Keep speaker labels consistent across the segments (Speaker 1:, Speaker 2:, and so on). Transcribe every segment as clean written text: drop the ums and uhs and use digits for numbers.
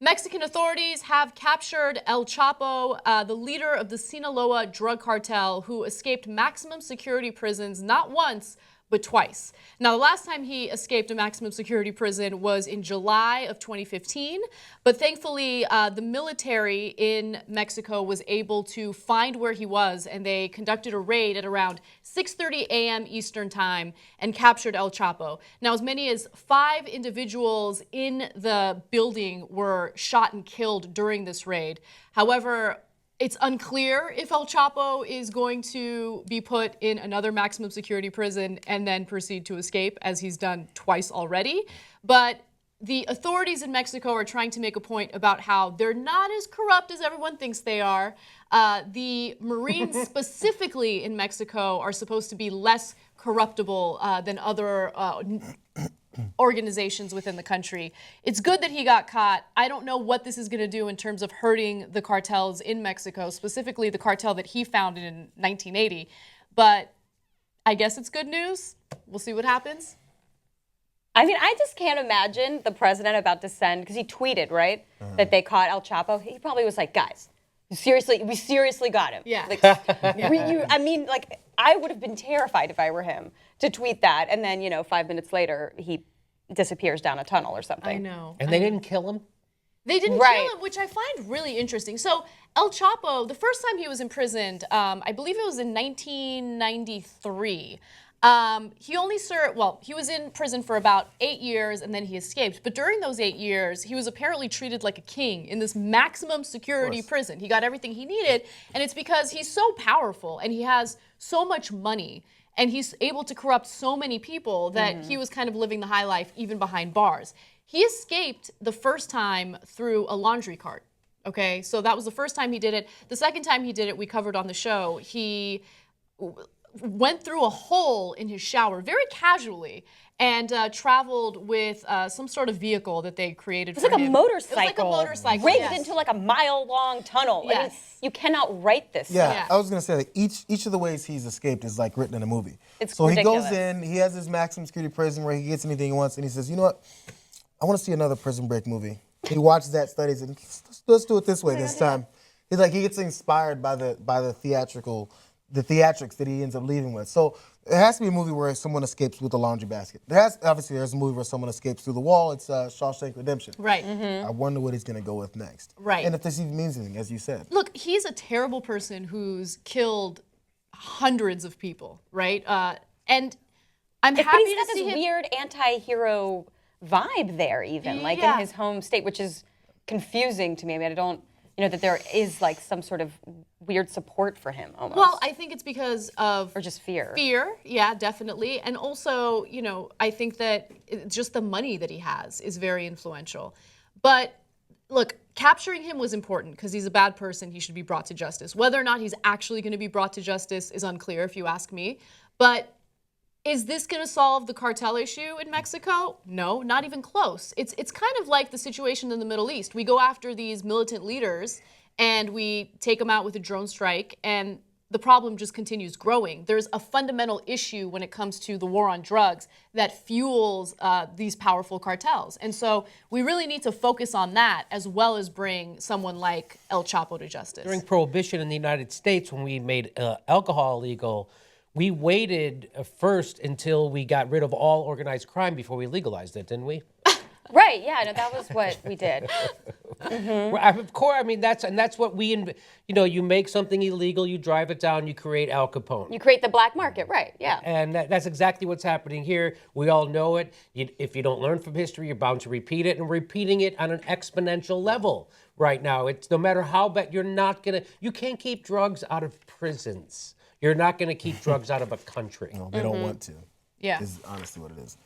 Speaker 1: Mexican authorities have captured El Chapo, the leader of the Sinaloa drug cartel, who escaped maximum security prisons not once, but twice. Now, the last time he escaped a maximum security prison was in July of 2015, but thankfully the military in Mexico was able to find where he was, and they conducted a raid at around 6:30 a.m. Eastern time and captured El Chapo. Now, as many as 5 individuals in the building were shot and killed during this raid. However, it's unclear if El Chapo is going to be put in another maximum security prison and then proceed to escape, as he's done twice already. But the authorities in Mexico are trying to make a point about how they're not as corrupt as everyone thinks they are. The Marines specifically in Mexico are supposed to be less corruptible than other organizations within the country. It's good that he got caught. I don't know what this is going to do in terms of hurting the cartels in Mexico, specifically the cartel that he founded in 1980. But I guess it's good news. We'll see what happens.
Speaker 2: I mean, I just can't imagine the president about to send, because he tweeted, right, that they caught El Chapo. He probably was like, guys, we seriously got him.
Speaker 1: Yeah.
Speaker 2: Like, I mean, like, I would have been terrified if I were him to tweet that, and then, 5 minutes later, he disappears down a tunnel or something.
Speaker 1: I know.
Speaker 3: And they didn't kill him?
Speaker 1: They didn't kill him, which I find really interesting. So El Chapo, the first time he was imprisoned, I believe it was in 1993. He only served, he was in prison for about 8 years and then he escaped. But during those 8 years, he was apparently treated like a king in this maximum security prison. He got everything he needed, and it's because he's so powerful and he has so much money and he's able to corrupt so many people that he was kind of living the high life even behind bars. He escaped the first time through a laundry cart. Okay, so that was the first time he did it. The second time he did it, we covered on the show. He went through a hole in his shower very casually and traveled with some sort of vehicle that they created for him.
Speaker 2: It was like a motorcycle.
Speaker 1: It was like a motorcycle,
Speaker 2: rigged into like a mile-long tunnel.
Speaker 1: Yes.
Speaker 2: I mean, you cannot write this.
Speaker 4: Yeah, I was going to say, like, each of the ways he's escaped is like written in a movie.
Speaker 2: It's
Speaker 4: so
Speaker 2: ridiculous.
Speaker 4: He goes in, he has his maximum security prison where he gets anything he wants, and he says, you know what, I want to see another Prison Break movie. He watches that, studies, and let's do it this way this time. He's like, he gets inspired by the theatrics that he ends up leaving with. So it has to be a movie where someone escapes with a laundry basket. Obviously, there's a movie where someone escapes through the wall. It's Shawshank Redemption.
Speaker 1: Right.
Speaker 4: I wonder what he's going to go with next.
Speaker 1: Right.
Speaker 4: And if this even means anything, as you said.
Speaker 1: Look, he's a terrible person who's killed hundreds of people, right? And I'm happy
Speaker 2: But he's got
Speaker 1: to see
Speaker 2: this
Speaker 1: him.
Speaker 2: weird anti-hero vibe there, even, like in his home state, which is confusing to me. I mean, I don't, that there is like some sort of weird support for him almost.
Speaker 1: Well, I think it's because of...
Speaker 2: Or just fear.
Speaker 1: Fear, yeah, definitely. And also, I think that just the money that he has is very influential. But look, capturing him was important because he's a bad person. He should be brought to justice. Whether or not he's actually going to be brought to justice is unclear, if you ask me. But is this going to solve the cartel issue in Mexico? No, not even close. It's kind of like the situation in the Middle East. We go after these militant leaders and we take them out with a drone strike, and the problem just continues growing. There's a fundamental issue when it comes to the war on drugs that fuels these powerful cartels. And so we really need to focus on that as well as bring someone like El Chapo to justice.
Speaker 3: During Prohibition in the United States, when we made alcohol illegal, we waited first until we got rid of all organized crime before we legalized it, didn't we?
Speaker 2: Right, yeah, no, that was what we did.
Speaker 3: Of course, I mean, that's what we, you make something illegal, you drive it down, you create Al Capone.
Speaker 2: You create the black market, right, yeah.
Speaker 3: And that's exactly what's happening here. We all know it. If you don't learn from history, you're bound to repeat it, and we're repeating it on an exponential level right now. It's no matter how bad, you can't keep drugs out of prisons. You're not going to keep drugs out of a country.
Speaker 4: No, they don't want to.
Speaker 1: Yeah.
Speaker 4: Is honestly what it is.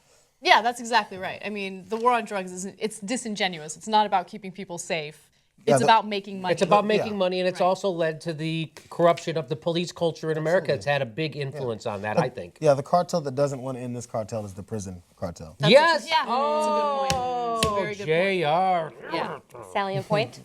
Speaker 1: Yeah, that's exactly right. I mean, the war on drugs it's disingenuous. It's not about keeping people safe. It's about making money.
Speaker 3: It's about making money, and it's also led to the corruption of the police culture in America. It's had a big influence on that, I think.
Speaker 4: Yeah, the cartel that doesn't want to end this cartel is the prison cartel.
Speaker 3: Yes.
Speaker 1: Yeah, that's a good point. It's a very good point.
Speaker 3: Jayar.
Speaker 1: Yeah.
Speaker 2: Salient point.